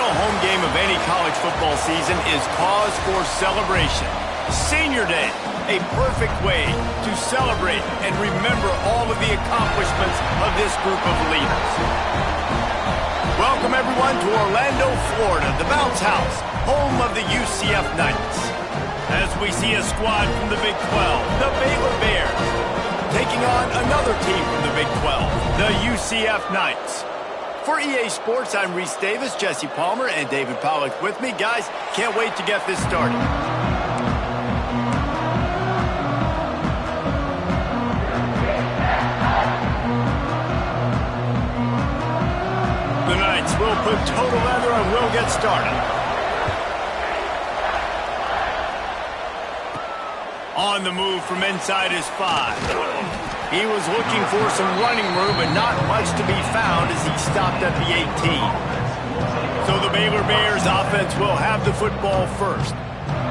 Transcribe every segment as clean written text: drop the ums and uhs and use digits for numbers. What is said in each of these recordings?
final home game of any college football season is cause for celebration. Senior Day, a perfect way to celebrate and remember all of the accomplishments of this group of leaders. Welcome, everyone, to Orlando, Florida, the Bounce House, home of the UCF Knights. As we see a squad from the Big 12, the Baylor Bears, taking on another team from the Big 12, the UCF Knights. For EA Sports, I'm Reese Davis, Jesse Palmer, and David Pollack with me. Guys, can't wait to get this started. The Knights will put total leather and we'll get started. On the move from inside his 5. He was looking for some running room, but not much to be found as he stopped at the 18. So the Baylor Bears offense will have the football first.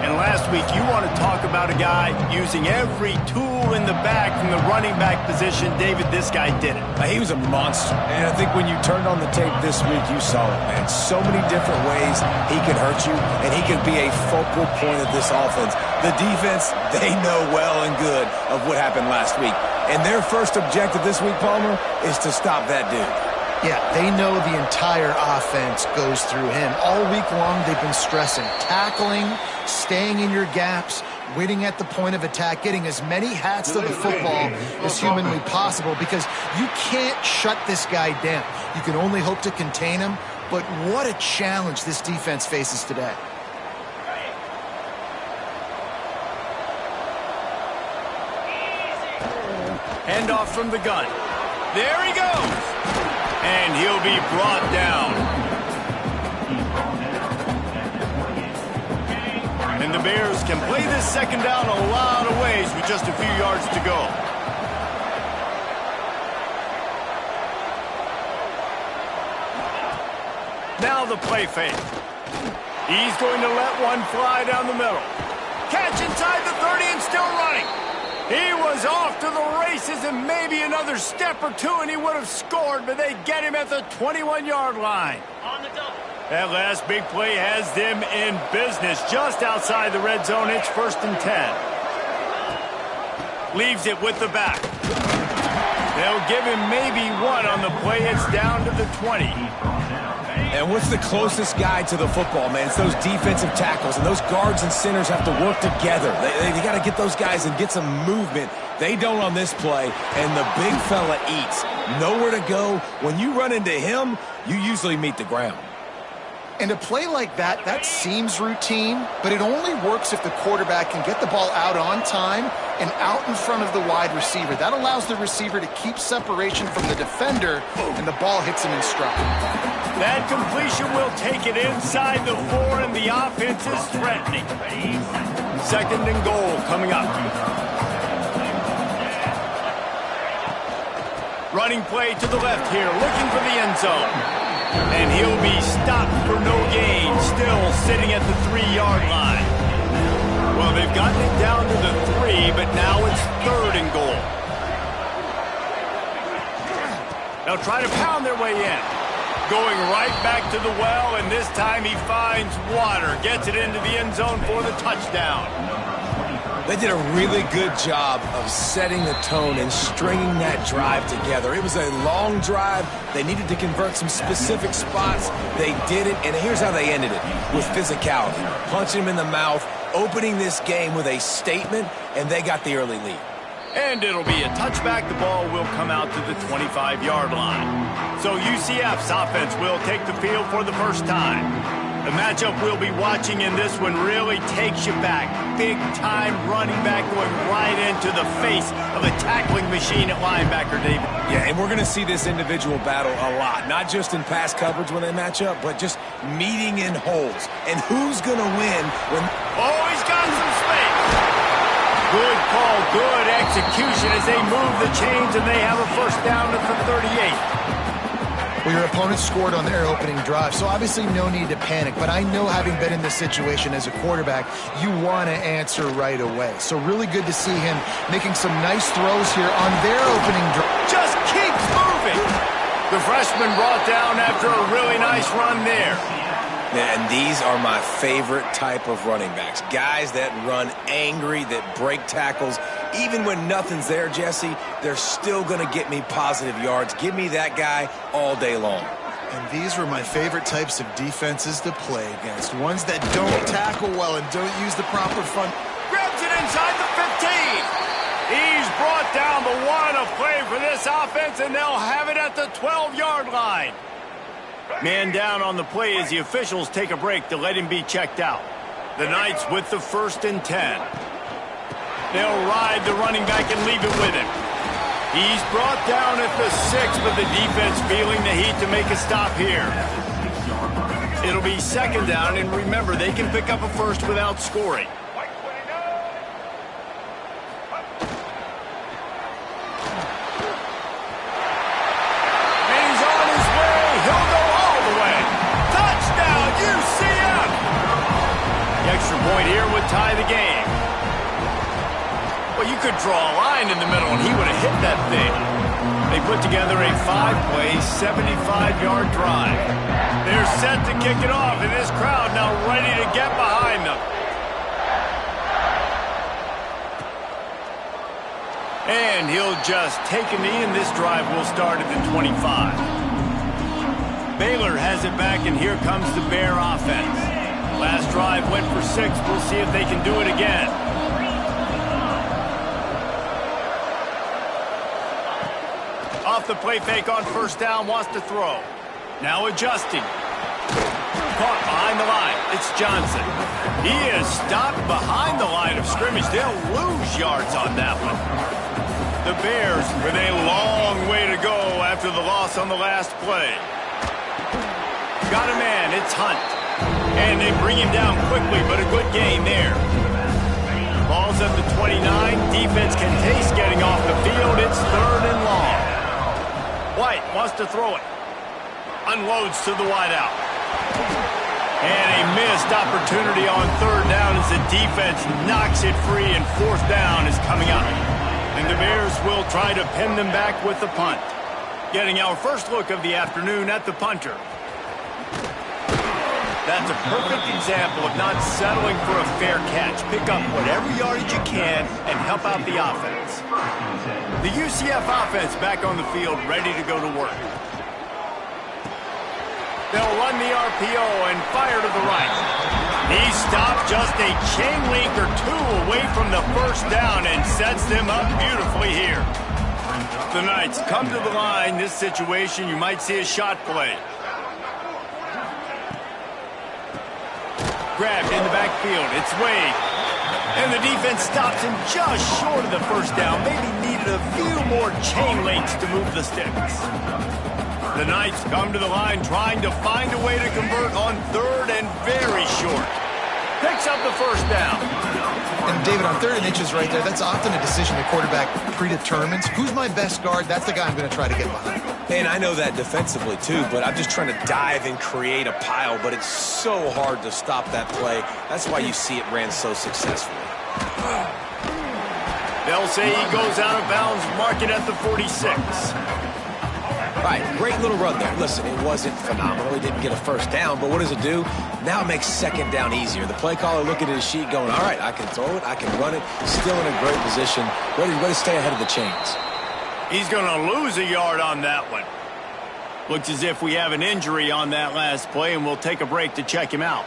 And last week, you want to talk about a guy using every tool in the bag from the running back position. David, this guy did it. He was a monster. And I think when you turned on the tape this week, you saw it, man. So many different ways he could hurt you, and he could be a focal point of this offense. The defense, they know well and good of what happened last week. And their first objective this week, Palmer, is to stop that dude. Yeah, they know the entire offense goes through him. All week long, they've been stressing tackling, staying in your gaps, winning at the point of attack, getting as many hats to the football as humanly possible because you can't shut this guy down. You can only hope to contain him, but what a challenge this defense faces today. Handoff from the gun. There he goes. And he'll be brought down. And the Bears can play this second down a lot of ways with just a few yards to go. Now the play fake. He's going to let one fly down the middle. Catch inside the 30 and still running. He was off to the races and maybe another step or two and he would have scored, but they get him at the 21-yard line. On the double. That last big play has them in business just outside the red zone. It's 1st and 10. Leaves it with the back. They'll give him maybe one on the play. It's down to the 20. And what's the closest guy to the football, man? It's those defensive tackles, and those guards and centers have to work together. They got to get those guys and get some movement. They don't on this play, and the big fella eats. Nowhere to go. When you run into him, you usually meet the ground. And a play like that, that seems routine, but it only works if the quarterback can get the ball out on time and out in front of the wide receiver. That allows the receiver to keep separation from the defender, and the ball hits him in stride. That completion will take it inside the 4, and the offense is threatening. 2nd and goal coming up. Running play to the left here, looking for the end zone. And he'll be stopped for no gain, still sitting at the 3-yard line. Well, they've gotten it down to the 3, but now it's 3rd and goal. They'll try to pound their way in. Going right back to the well, and this time he finds water. Gets it into the end zone for the touchdown. They did a really good job of setting the tone and stringing that drive together. It was a long drive. They needed to convert some specific spots. They did it, and here's how they ended it, with physicality. Punching him in the mouth, opening this game with a statement, and they got the early lead. And it'll be a touchback. The ball will come out to the 25-yard line. So UCF's offense will take the field for the first time. The matchup we'll be watching in this one really takes you back. Big-time running back going right into the face of a tackling machine at linebacker, David. Yeah, and we're going to see this individual battle a lot. Not just in pass coverage when they match up, but just meeting in holes. And who's going to win when... Oh, he's got some space. Good call, good execution as they move the chains, and they have a first down at the 38. Well, your opponent scored on their opening drive, so obviously no need to panic. But I know, having been in this situation as a quarterback, you want to answer right away. So really good to see him making some nice throws here on their opening drive. Just keeps moving. The freshman brought down after a really nice run there. And these are my favorite type of running backs. Guys that run angry, that break tackles. Even when nothing's there, Jesse, they're still going to get me positive yards. Give me that guy all day long. And these were my favorite types of defenses to play against. Ones that don't tackle well and don't use the proper fun. Grabs it inside the 15. He's brought down, but what a play for this offense, and they'll have it at the 12-yard line. Man down on the play as the officials take a break to let him be checked out. The Knights with the 1st and 10. They'll ride the running back and leave it with him. He's brought down at the 6, but the defense feeling the heat to make a stop here. It'll be 2nd down, and remember, they can pick up a first without scoring. And he's on his way. He'll go all the way. Touchdown, UCF! The extra point here would tie the game. Well, you could draw a line in the middle, and he would have hit that thing. They put together a 5-play, 75-yard drive. They're set to kick it off, and this crowd now ready to get behind them. And he'll just take a knee, and this drive will start at the 25. Baylor has it back, and here comes the Bear offense. Last drive went for 6. We'll see if they can do it again. Off the play fake on 1st down, wants to throw. Now adjusting. Caught behind the line. It's Johnson. He is stopped behind the line of scrimmage. They'll lose yards on that one. The Bears with a long way to go after the loss on the last play. Got a man. It's Hunt. And they bring him down quickly, but a good gain there. Ball's at the 29. Defense can taste getting off the field. It's 3rd and long. White wants to throw it. Unloads to the wideout. And a missed opportunity on 3rd down as the defense knocks it free, and 4th down is coming up. And the Bears will try to pin them back with the punt. Getting our first look of the afternoon at the punter. That's a perfect example of not settling for a fair catch. Pick up whatever yardage you can and help out the offense. The UCF offense back on the field, ready to go to work. They'll run the RPO and fire to the right. He stopped just a chain link or 2 away from the 1st down and sets them up beautifully here. The Knights come to the line. This situation, you might see a shot play. Grabbed in the backfield. It's Wade. And the defense stops him just short of the 1st down. Maybe needed a few more chain links to move the sticks. The Knights come to the line trying to find a way to convert on 3rd and very short. Picks up the 1st down. And David, on 3rd and inches right there, that's often a decision the quarterback predetermines. Who's my best guard? That's the guy I'm going to try to get behind. And I know that defensively too, but I'm just trying to dive and create a pile, but it's so hard to stop that play. That's why you see it ran so successfully. They'll say he goes out of bounds, mark it at the 46. All right, great little run there. Listen, it wasn't phenomenal. He didn't get a 1st down, but what does it do? Now it makes 2nd down easier. The play caller looking at his sheet going, all right, I can throw it, I can run it, still in a great position, ready to stay ahead of the chains. He's going to lose a yard on that one. Looks as if we have an injury on that last play, and we'll take a break to check him out.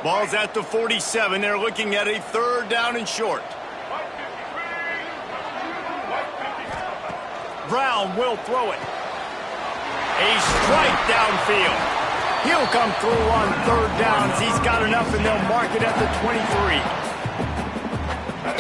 Ball's at the 47. They're looking at a 3rd down and short. Brown will throw it. A strike downfield. He'll come through on 3rd downs. He's got enough, and they'll mark it at the 23.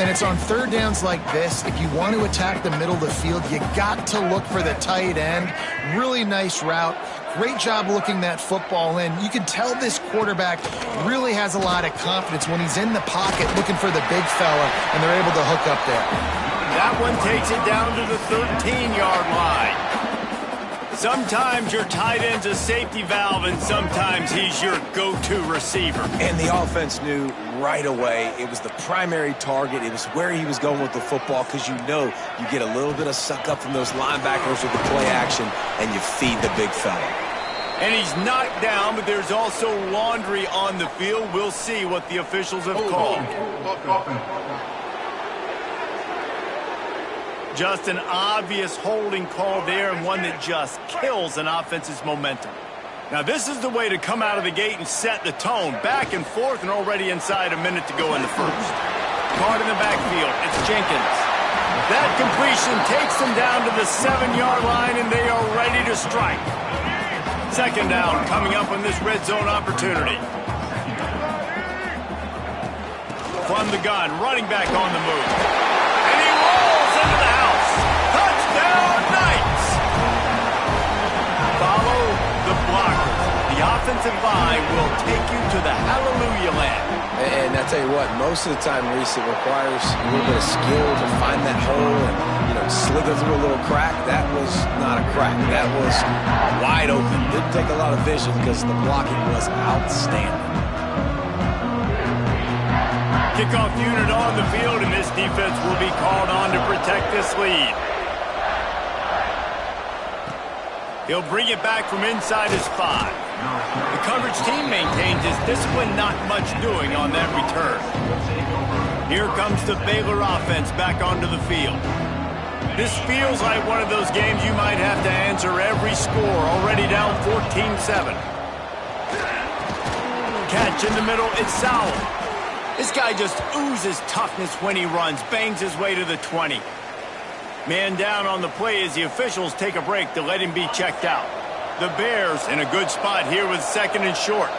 And it's on 3rd downs like this. If you want to attack the middle of the field, you got to look for the tight end. Really nice route. Great job looking that football in. You can tell this quarterback really has a lot of confidence when he's in the pocket looking for the big fella, and they're able to hook up there. That one takes it down to the 13-yard line. Sometimes your tight end's a safety valve, and sometimes he's your go-to receiver. And the offense knew right away it was the primary target. It was where he was going with the football, because you know you get a little bit of suck up from those linebackers with the play action, and you feed the big fella. And he's knocked down, but there's also laundry on the field. We'll see what the officials have called. Just an obvious holding call there, and one that just kills an offense's momentum. Now, this is the way to come out of the gate and set the tone. Back and forth, and already inside a minute to go in the first. Caught in the backfield. It's Jenkins. That completion takes them down to the 7-yard line, and they are ready to strike. Second down coming up on this red zone opportunity. From the gun, running back on the move. And he rolls into the house. Touchdown, Knights! Follow the blockers. The offensive line will take you to the hallelujah land. And I tell you what, most of the time, Reese, it requires a little bit of skill to find that hole and, slither through a little crack. That was not a crack. That was wide open. Didn't take a lot of vision because the blocking was outstanding. Kickoff unit on the field, and this defense will be called on to protect this lead. He'll bring it back from inside his 5. The coverage team maintains his discipline, not much doing on that return. Here comes the Baylor offense back onto the field. This feels like one of those games you might have to answer every score, already down 14-7. Catch in the middle, it's Sowell. This guy just oozes toughness when he runs, bangs his way to the 20. Man down on the play as the officials take a break to let him be checked out. The Bears in a good spot here with second and short.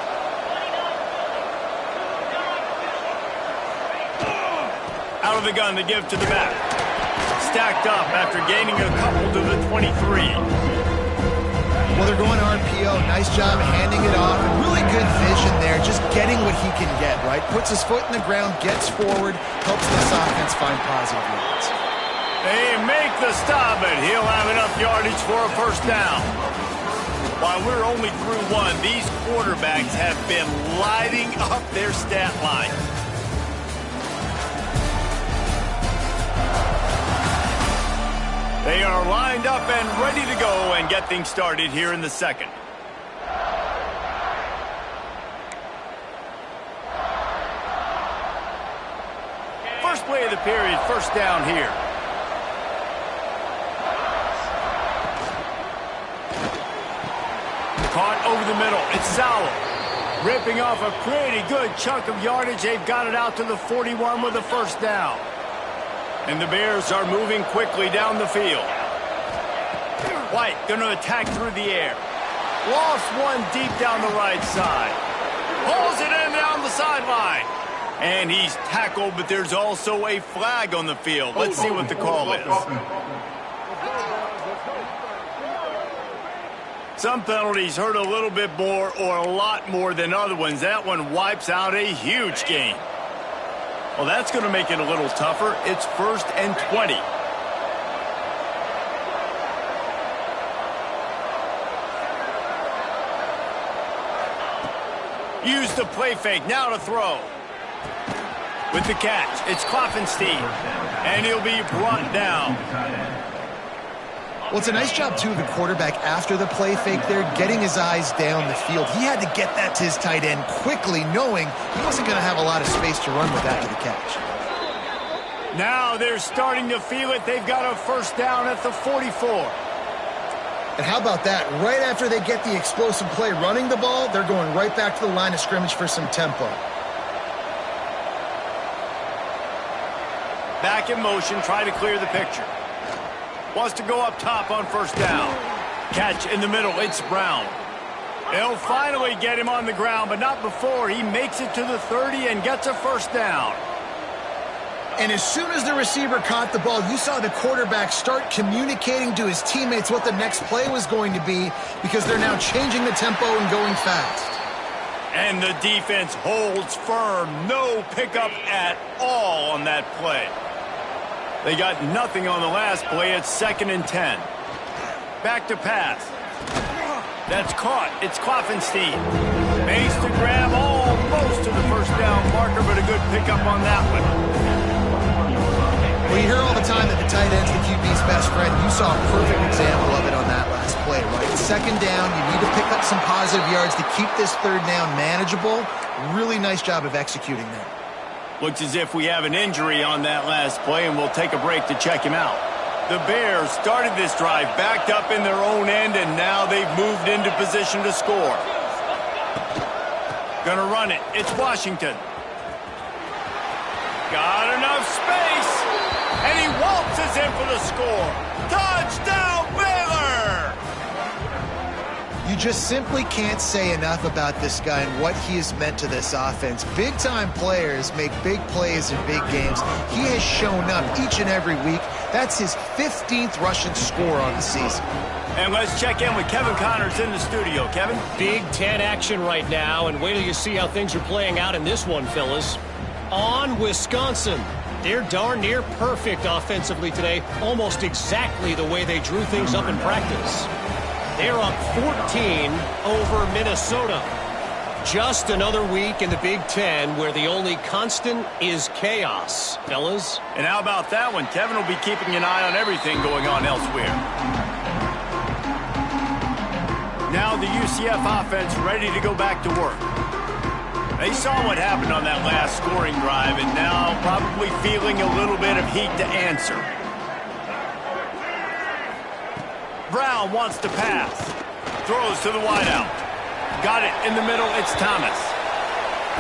Out of the gun to give to the back. Stacked up after gaining a couple to the 23. Well, they're going RPO. Nice job handing it off. And really good vision there, just getting what he can get, right? Puts his foot in the ground, gets forward, helps this offense find positive yards. They make the stop, and he'll have enough yardage for a first down. While we're only through one, these quarterbacks have been lighting up their stat line. They are lined up and ready to go and get things started here in the second. First play of the period, first down here. Caught over the middle. It's Sowell. Ripping off a pretty good chunk of yardage. They've got it out to the 41 with a first down. And the Bears are moving quickly down the field. White going to attack through the air. Lost one deep down the right side. Pulls it in down the sideline. And he's tackled, but there's also a flag on the field. Let's see what the call is. Some penalties hurt a little bit more or a lot more than other ones. That one wipes out a huge game. Well, that's going to make it a little tougher. It's 1st and 20. Use the play fake. Now to throw. With the catch, it's Klopfenstein. And he'll be brought down. Well, it's a nice job, too, of the quarterback after the play fake there, getting his eyes down the field. He had to get that to his tight end quickly, knowing he wasn't going to have a lot of space to run with after the catch. Now they're starting to feel it. They've got a first down at the 44. And how about that? Right after they get the explosive play running the ball, they're going right back to the line of scrimmage for some tempo. Back in motion, try to clear the picture. Wants to go up top on first down. Catch in the middle, it's Brown. They'll finally get him on the ground, but not before he makes it to the 30 and gets a first down. And as soon as the receiver caught the ball, you saw the quarterback start communicating to his teammates what the next play was going to be, because they're now changing the tempo and going fast. And the defense holds firm. No pickup at all on that play. They got nothing on the last play. It's 2nd and 10. Back to pass. That's caught. It's Klopfenstein. Makes the grab almost to the first down marker, but a good pickup on that one. Well, you hear all the time that the tight end's the QB's best friend. You saw a perfect example of it on that last play, right? Second down, you need to pick up some positive yards to keep this third down manageable. Really nice job of executing that. Looks as if we have an injury on that last play, and we'll take a break to check him out. The Bears started this drive backed up in their own end, and now they've moved into position to score. Gonna run it. It's Washington. Got enough space, and he waltzes in for the score. Touchdown, Baylor! You just simply can't say enough about this guy and what he has meant to this offense. Big-time players make big plays in big games. He has shown up each and every week. That's his 15th rushing score on the season. And let's check in with Kevin Connors in the studio. Kevin? Big Ten action right now, and wait till you see how things are playing out in this one, fellas. On Wisconsin. They're darn near perfect offensively today, almost exactly the way they drew things up in practice. They're up 14 over Minnesota. Just another week in the Big Ten where the only constant is chaos, fellas. And how about that one? Kevin will be keeping an eye on everything going on elsewhere. Now the UCF offense ready to go back to work. They saw what happened on that last scoring drive and now probably feeling a little bit of heat to answer. Brown wants to pass. Throws to the wideout. Got it in the middle. It's Thomas.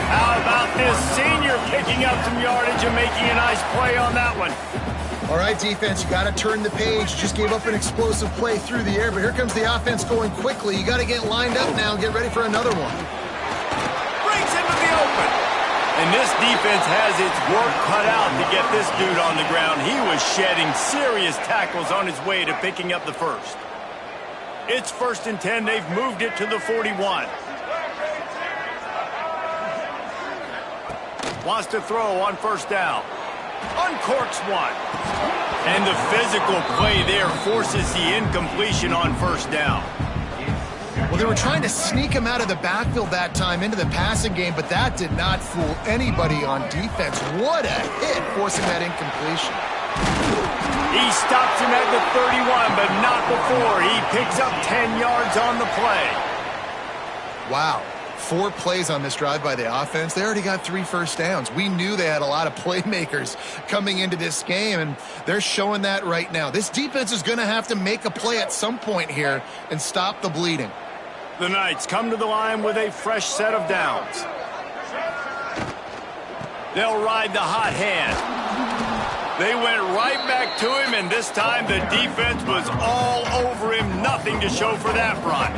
How about this senior picking up some yardage and making a nice play on that one? All right, defense, you got to turn the page. You just gave up an explosive play through the air, but here comes the offense going quickly. You got to get lined up now and get ready for another one. Brings into the open. And this defense has its work cut out to get this dude on the ground. He was shedding serious tackles on his way to picking up the first. It's 1st and 10. They've moved it to the 41. Wants to throw on 1st down. Uncorks one. And the physical play there forces the incompletion on 1st down. Well, they were trying to sneak him out of the backfield that time into the passing game, but that did not fool anybody on defense. What a hit, forcing that incompletion. He stops him at the 31, but not before. He picks up 10 yards on the play. Wow. 4 plays on this drive by the offense. They already got 3 first downs. We knew they had a lot of playmakers coming into this game, and they're showing that right now. This defense is going to have to make a play at some point here and stop the bleeding. The Knights come to the line with a fresh set of downs. They'll ride the hot hand. They went right back to him, and this time the defense was all over him. Nothing to show for that run.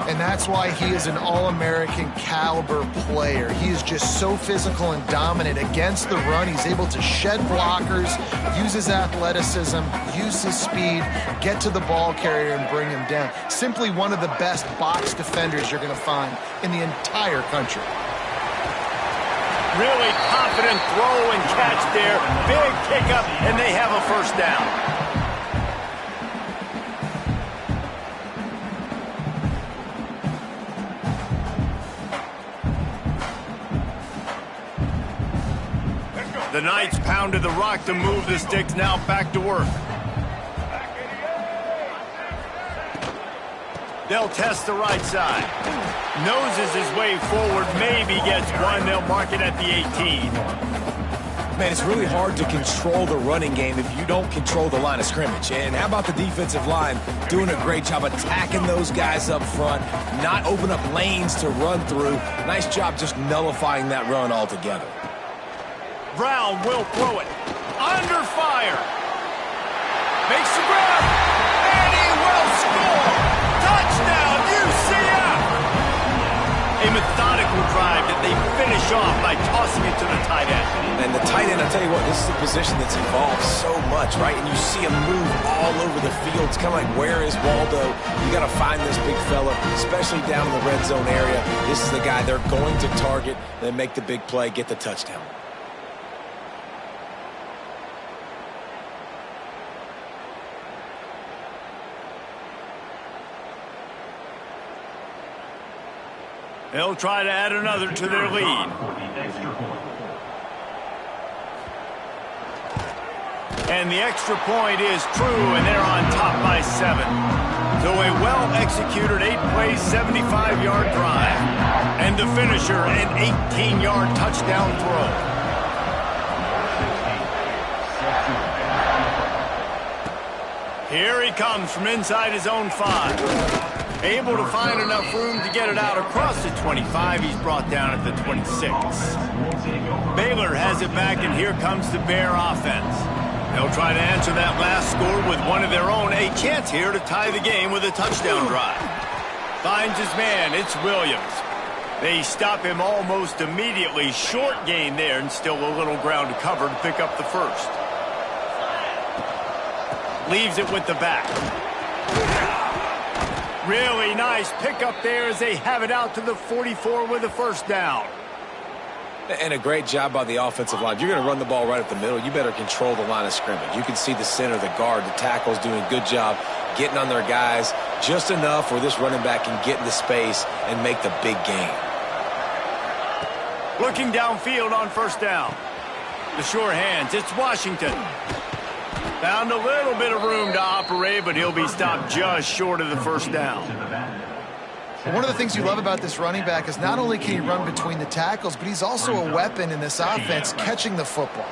And that's why he is an All-American caliber player. He is just so physical and dominant against the run. He's able to shed blockers, use his athleticism, use his speed, get to the ball carrier and bring him down. Simply one of the best box defenders you're going to find in the entire country. Really confident throw and catch there. Big pickup, and they have a 1st down. The Knights pounded the rock to move the sticks, now back to work. They'll test the right side. Noses his way forward, maybe gets one. They'll mark it at the 18. Man, it's really hard to control the running game if you don't control the line of scrimmage. And how about the defensive line doing a great job attacking those guys up front, not open up lanes to run through. Nice job just nullifying that run altogether. Brown will throw it. Under fire. Makes the grab. And he will score. Touchdown, UCF. A methodical drive that they finish off by tossing it to the tight end. And the tight end, I'll tell you what, this is a position that's evolved so much, right? And you see him move all over the field. It's kind of like, where is Waldo? You got to find this big fella, especially down in the red zone area. This is the guy they're going to target, then make the big play, get the touchdown. They'll try to add another to their lead. And the extra point is true, and they're on top by 7. So a well-executed 8-play, 75-yard drive. And the finisher, an 18-yard touchdown throw. Here he comes from inside his own 5. Able to find enough room to get it out across the 25. He's brought down at the 26. Baylor has it back, and here comes the Bear offense. They'll try to answer that last score with one of their own. A chance here to tie the game with a touchdown drive. Finds his man. It's Williams. They stop him almost immediately. Short gain there, and still a little ground to cover to pick up the first. Leaves it with the back. Really nice pickup there as they have it out to the 44 with a first down. And a great job by the offensive line. If you're going to run the ball right up the middle, you better control the line of scrimmage. You can see the center, the guard, the tackles doing a good job getting on their guys just enough where this running back can get into space and make the big gain. Looking downfield on first down. The sure hands. It's Washington. Found a little bit of room to operate, but he'll be stopped just short of the first down. One of the things you love about this running back is not only can he run between the tackles, but he's also a weapon in this offense catching the football.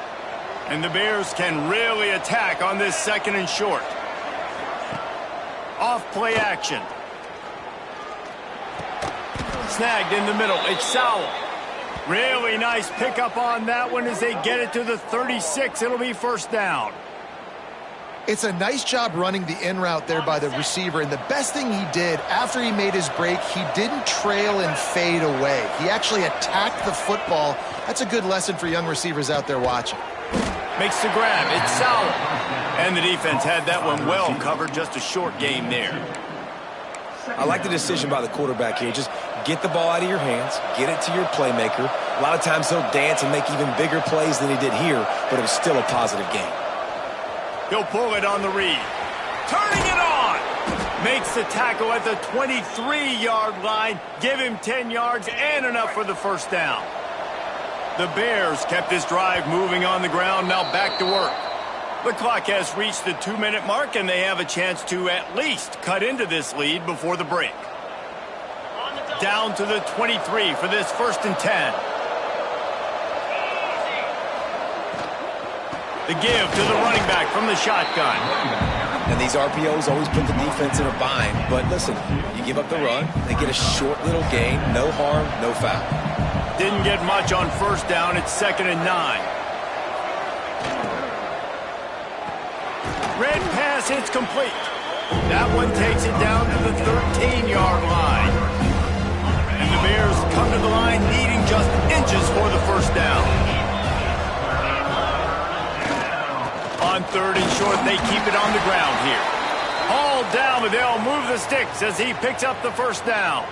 And the Bears can really attack on this 2nd and short. Off play action. Snagged in the middle. It's Sowell. Really nice pickup on that one as they get it to the 36. It'll be first down. It's a nice job running the in route there by the receiver, and the best thing he did after he made his break, he didn't trail and fade away. He actually attacked the football. That's a good lesson for young receivers out there watching. Makes the grab. It's Sowell. And the defense had that one well covered. Just a short game there. I like the decision by the quarterback here. Just get the ball out of your hands, get it to your playmaker. A lot of times he'll dance and make even bigger plays than he did here, but it was still a positive game. He'll pull it on the read. Turning it on. Makes the tackle at the 23-yard line. Give him 10 yards and enough for the first down. The Bears kept this drive moving on the ground. Now back to work. The clock has reached the 2-minute mark, and they have a chance to at least cut into this lead before the break. Down to the 23 for this 1st and 10. The give to the running back from the shotgun. And these RPOs always put the defense in a bind. But listen, you give up the run, they get a short little gain, no harm, no foul. Didn't get much on first down. It's 2nd and 9. Red pass hits complete. That one takes it down to the 13-yard line. And the Bears come to the line needing just inches for the first down. On 3rd and short, they keep it on the ground here. Hauled down, but they'll move the sticks as he picks up the first down.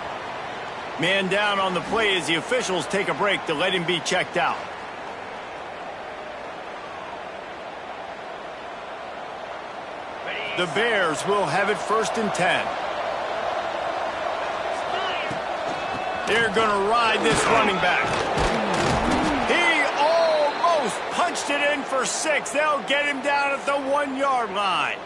Man down on the play as the officials take a break to let him be checked out. The Bears will have it 1st and 10. They're going to ride this running back. Punched it in for 6. They'll get him down at the 1-yard line.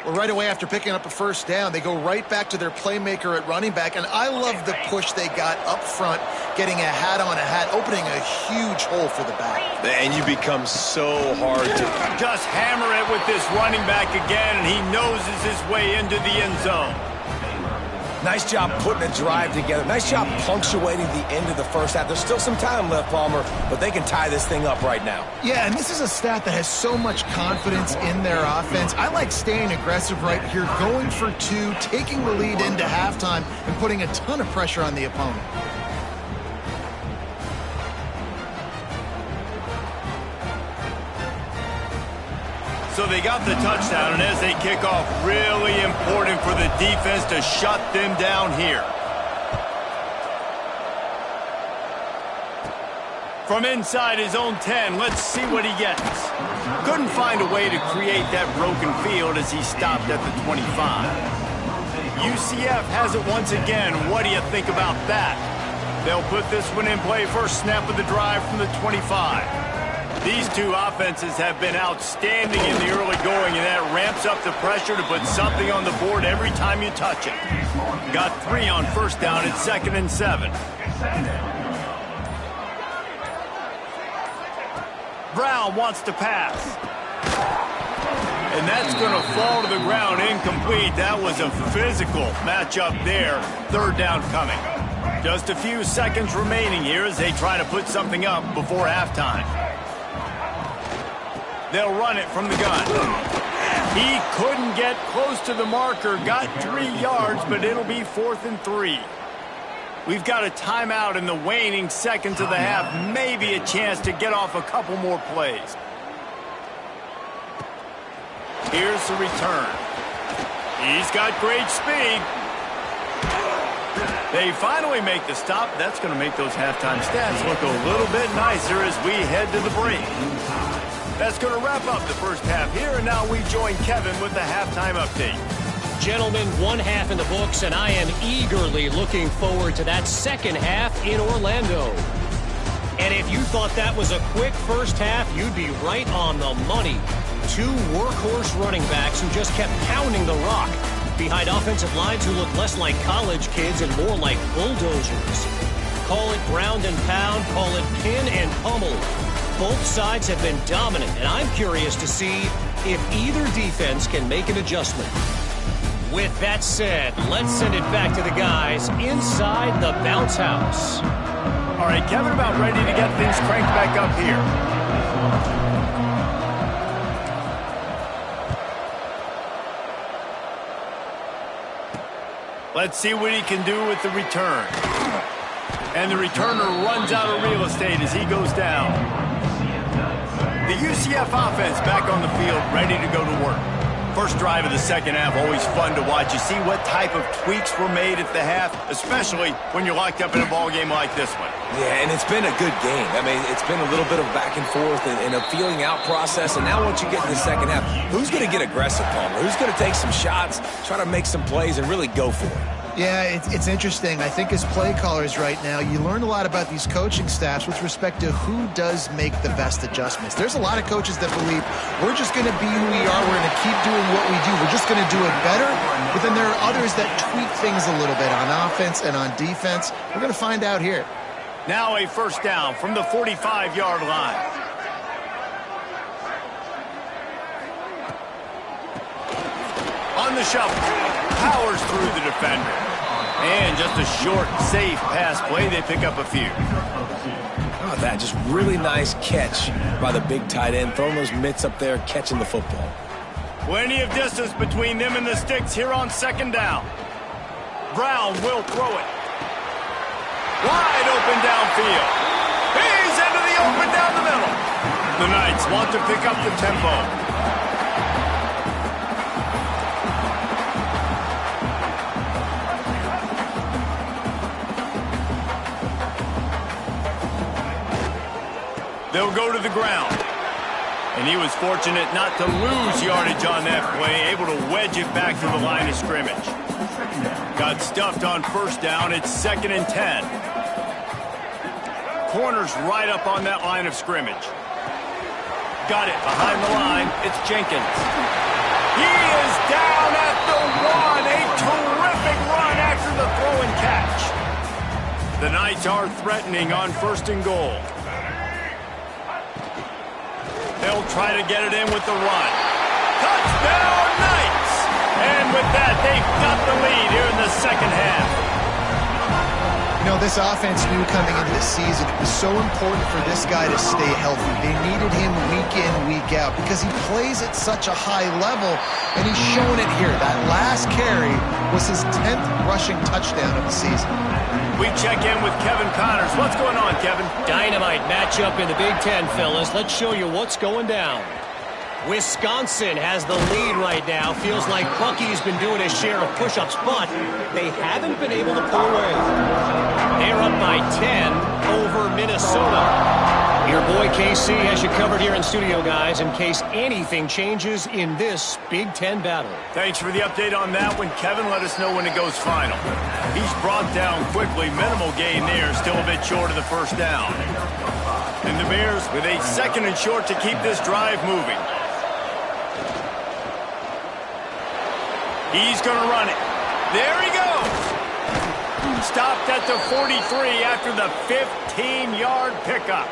Well, right away after picking up a first down, they go right back to their playmaker at running back. And I love the push they got up front, getting a hat on a hat, opening a huge hole for the back. And you become so hard to... Just hammer it with this running back again, and he noses his way into the end zone. Nice job putting a drive together. Nice job punctuating the end of the first half. There's still some time left, Palmer, but they can tie this thing up right now. Yeah, and this is a stat that has so much confidence in their offense. I like staying aggressive right here, going for 2, taking the lead into halftime, and putting a ton of pressure on the opponent. So they got the touchdown, and as they kick off, really important for the defense to shut them down here. From inside his own 10, let's see what he gets. Couldn't find a way to create that broken field as he stopped at the 25. UCF has it once again. What do you think about that? They'll put this one in play first snap of the drive from the 25. These two offenses have been outstanding in the early going, and that ramps up the pressure to put something on the board every time you touch it. Got 3 on first down. It's 2nd and 7. Brown wants to pass. And that's going to fall to the ground incomplete. That was a physical matchup there. 3rd down coming. Just a few seconds remaining here as they try to put something up before halftime. They'll run it from the gun. He couldn't get close to the marker. Got 3 yards, but it'll be 4th and 3. We've got a timeout in the waning seconds of the half. Maybe a chance to get off a couple more plays. Here's the return. He's got great speed. They finally make the stop. That's going to make those halftime stats look a little bit nicer as we head to the break. That's going to wrap up the first half here, and now we join Kevin with the halftime update. Gentlemen, 1 half in the books, and I am eagerly looking forward to that second half in Orlando. And if you thought that was a quick first half, you'd be right on the money. 2 workhorse running backs who just kept pounding the rock behind offensive lines who look less like college kids and more like bulldozers. Call it ground and pound, call it pin and pummel. Both sides have been dominant, and I'm curious to see if either defense can make an adjustment. With that said, let's send it back to the guys inside the bounce house. All right, Kevin, about ready to get things cranked back up here. Let's see what he can do with the return. And the returner runs out of real estate as he goes down. The UCF offense back on the field, ready to go to work. First drive of the second half, always fun to watch. You see what type of tweaks were made at the half, especially when you're locked up in a ball game like this one. Yeah, and it's been a good game. I mean, it's been a little bit of back and forth and a feeling out process. And now once you get in the second half, who's going to get aggressive, Palmer? Who's going to take some shots, try to make some plays, and really go for it? Yeah, it's interesting. I think as play callers right now, you learn a lot about these coaching staffs with respect to who does make the best adjustments. There's a lot of coaches that believe we're just going to be who we are. We're going to keep doing what we do. We're just going to do it better. But then there are others that tweak things a little bit on offense and on defense. We're going to find out here. Now a first down from the 45-yard line. On the shovel. Powers through the defender. And just a short, safe pass play. They pick up a few. How about that? Just really nice catch by the big tight end. Throwing those mitts up there, catching the football. Plenty of distance between them and the sticks here on second down. Brown will throw it. Wide open downfield. He's into the open down the middle. The Knights want to pick up the tempo. They'll go to the ground. And he was fortunate not to lose yardage on that play, able to wedge it back to the line of scrimmage. Got stuffed on first down. It's 2nd and 10. Corner's right up on that line of scrimmage. Got it behind the line. It's Jenkins. He is down at the 1. A terrific run after the throw and catch. The Knights are threatening on 1st and goal. They'll try to get it in with the run. Touchdown, Knights! And with that, they've got the lead here in the second half. You know, this offense knew coming into the season it was so important for this guy to stay healthy. They needed him week in, week out because he plays at such a high level, and he's shown it here. That last carry was his 10th rushing touchdown of the season. We check in with Kevin Connors. What's going on, Kevin? Dynamite matchup in the Big Ten, fellas. Let's show you what's going down. Wisconsin has the lead right now. Feels like Bucky's been doing his share of push-ups, but they haven't been able to pull away. They're up by 10 over Minnesota. Your boy KC has you covered here in studio, guys, in case anything changes in this Big Ten battle. Thanks for the update on that one, Kevin. Let us know when it goes final. He's brought down quickly. Minimal gain there. Still a bit short of the first down. And the Bears with a 2nd and short to keep this drive moving. He's going to run it. There he goes. Stopped at the 43 after the 15-yard pickup.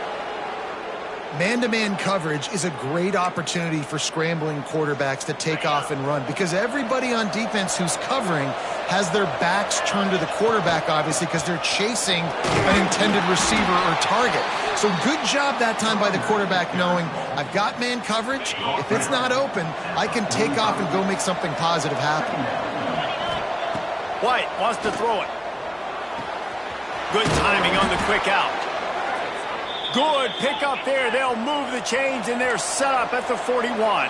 Man-to-man coverage is a great opportunity for scrambling quarterbacks to take off and run because everybody on defense who's covering has their backs turned to the quarterback, obviously, because they're chasing an intended receiver or target. So good job that time by the quarterback knowing I've got man coverage. If it's not open, I can take off and go make something positive happen. White wants to throw it. Good timing on the quick out. Good pick up there. They'll move the chains, and they're set up at the 41.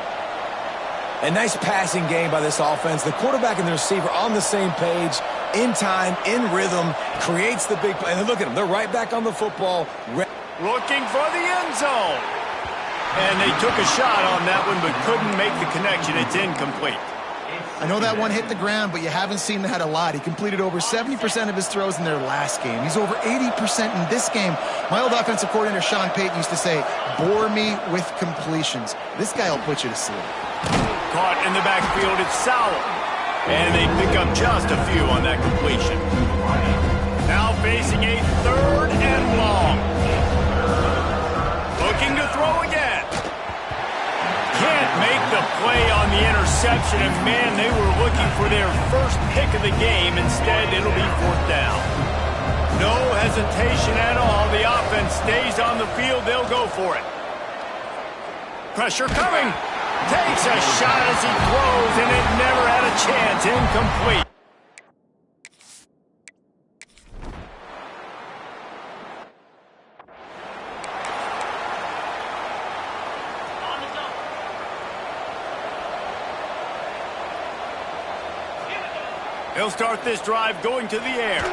A nice passing game by this offense. The quarterback and the receiver on the same page, in time, in rhythm, creates the big play. And look at them. They're right back on the football. Looking for the end zone. And they took a shot on that one, but couldn't make the connection. It's incomplete. I know that one hit the ground, but you haven't seen that a lot. He completed over 70% of his throws in their last game. He's over 80% in this game. My old offensive coordinator, Sean Payton, used to say, bore me with completions. This guy will put you to sleep. Caught in the backfield, it's Sauer. And they pick up just a few on that completion. Now facing a 3rd and long. Looking to throw again. Can't make the play on the interception, and man, they were looking for their first pick of the game. Instead, it'll be 4th down. No hesitation at all. The offense stays on the field. They'll go for it. Pressure coming. Takes a shot as he throws, and it never had a chance. Incomplete. He'll start this drive going to the air.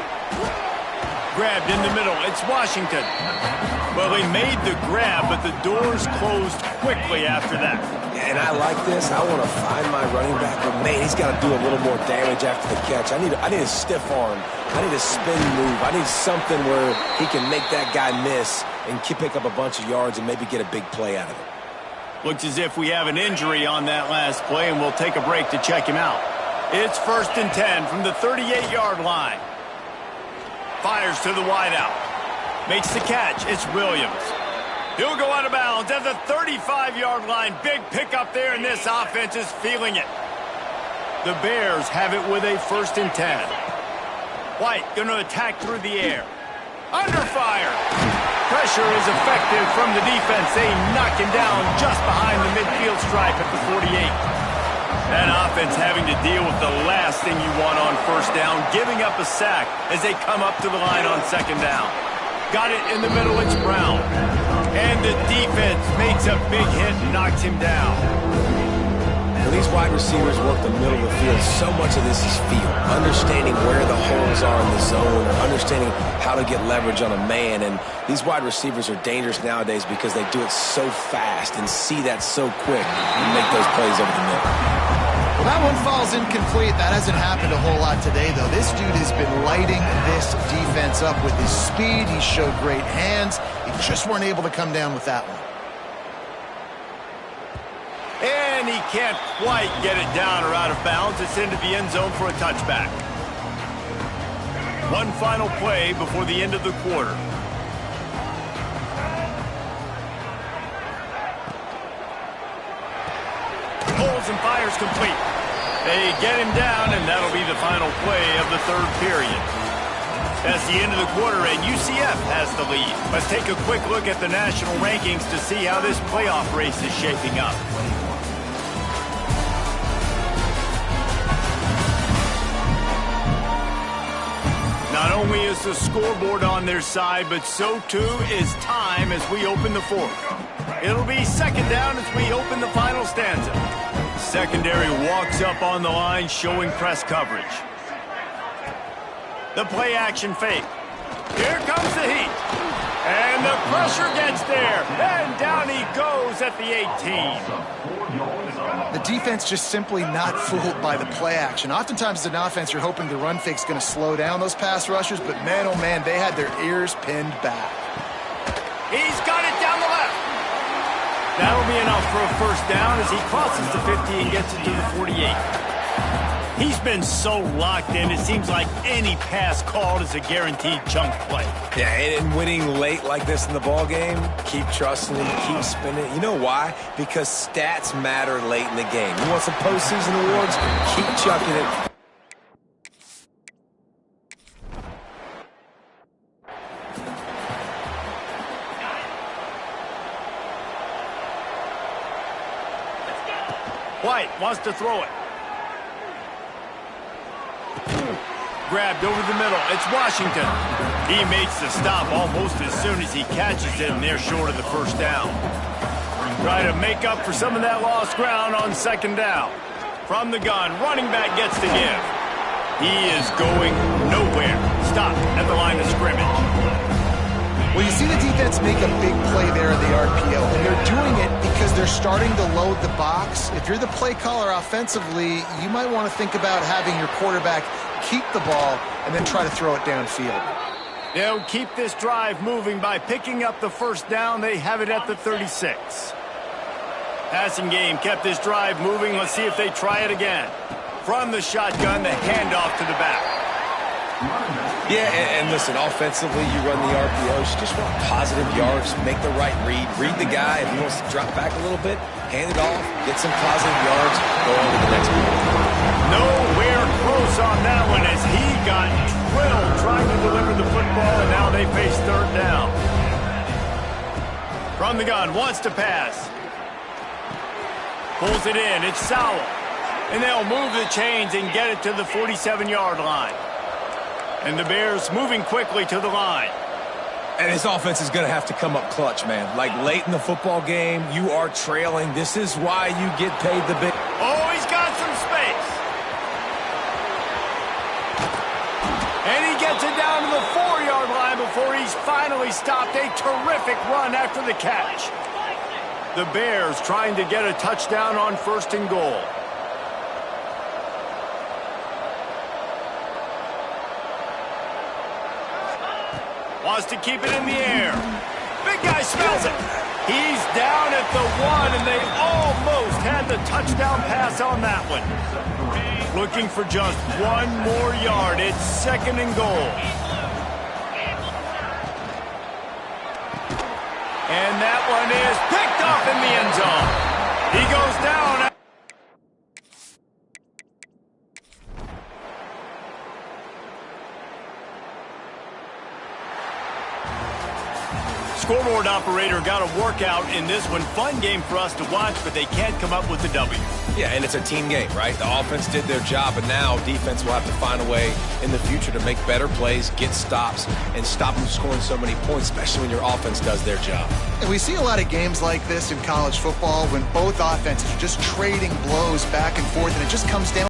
Grabbed in the middle. It's Washington. Well, he made the grab, but the doors closed quickly after that. And I like this. I want to find my running back, but man, he's got to do a little more damage after the catch. I need a stiff arm. I need a spin move. I need something where he can make that guy miss and pick up a bunch of yards and maybe get a big play out of it. Looks as if we have an injury on that last play, and we'll take a break to check him out. It's 1st and 10 from the 38-yard line. Fires to the wideout. Makes the catch. It's Williams. He'll go out of bounds at the 35-yard line. Big pickup there, and this offense is feeling it. The Bears have it with a 1st and 10. White going to attack through the air. Under fire. Pressure is effective from the defense. They knock him down just behind the midfield stripe at the 48. That offense having to deal with the last thing you want on 1st down, giving up a sack as they come up to the line on 2nd down. Got it in the middle, it's Brown. And the defense makes a big hit and knocks him down. When these wide receivers work the middle of the field, so much of this is feel. Understanding where the holes are in the zone, or understanding how to get leverage on a man. And these wide receivers are dangerous nowadays because they do it so fast and see that so quick and make those plays over the middle. Well, that one falls incomplete. That hasn't happened a whole lot today, though. This dude has been lighting this defense up with his speed. He showed great hands. He just weren't able to come down with that one. And he can't quite get it down or out of bounds. It's into the end zone for a touchback. One final play before the end of the quarter. Pulls and fires complete. They get him down, and that'll be the final play of the 3rd period. That's the end of the quarter, and UCF has the lead. Let's take a quick look at the national rankings to see how this playoff race is shaping up. Not only is the scoreboard on their side, but so too is time as we open the 4th. It'll be 2nd down as we open the final stanza. Secondary walks up on the line, showing press coverage. The play action fake. Here comes the heat. And the pressure gets there. And down he goes at the 18. The defense just simply not fooled by the play action. Oftentimes as an offense, you're hoping the run fake's going to slow down those pass rushers, but man, oh man, they had their ears pinned back. He's got it down. That'll be enough for a first down as he crosses the 50 and gets it to the 48. He's been so locked in, it seems like any pass called is a guaranteed chunk play. Yeah, and winning late like this in the ball game, keep trusting him, keep spinning. You know why? Because stats matter late in the game. You want some postseason awards? Keep chucking it. White wants to throw it. Grabbed over the middle. It's Washington. He makes the stop almost as soon as he catches it, and they're short of the first down. Try to make up for some of that lost ground on second down. From the gun, running back gets the give. He is going nowhere. Stop at the line of scrimmage. Well, you see the defense make a big play there in the RPO, and they're doing it because they're starting to load the box. If you're the play caller offensively, you might want to think about having your quarterback keep the ball and then try to throw it downfield. They'll keep this drive moving by picking up the first down. They have it at the 36. Passing game kept this drive moving. Let's see if they try it again. From the shotgun, the handoff to the back. Yeah, and listen, offensively, you run the RPOs. You just want positive yards, make the right read. Read the guy. If he wants to drop back a little bit, hand it off, get some positive yards, go on to the next one. Nowhere close on that one as he got drilled trying to deliver the football, and now they face third down. From the gun, wants to pass. Pulls it in. It's Sowell. And they'll move the chains and get it to the 47-yard line. And the Bears moving quickly to the line. And his offense is going to have to come up clutch, man. Like late in the football game, you are trailing. This is why you get paid the big. Oh, he's got some space. And he gets it down to the 4-yard line before he's finally stopped. A terrific run after the catch. The Bears trying to get a touchdown on first and goal. Wants to keep it in the air. Big guy smells it. He's down at the 1, and they almost had the touchdown pass on that one. Looking for just one more yard. It's second and goal. And that one is picked off in the end zone. He goes down. Scoreboard operator got a workout in this one. Fun game for us to watch, but they can't come up with the W. Yeah, and it's a team game, right? The offense did their job, and now defense will have to find a way in the future to make better plays, get stops, and stop them scoring so many points, especially when your offense does their job. And we see a lot of games like this in college football when both offenses are just trading blows back and forth, and it just comes down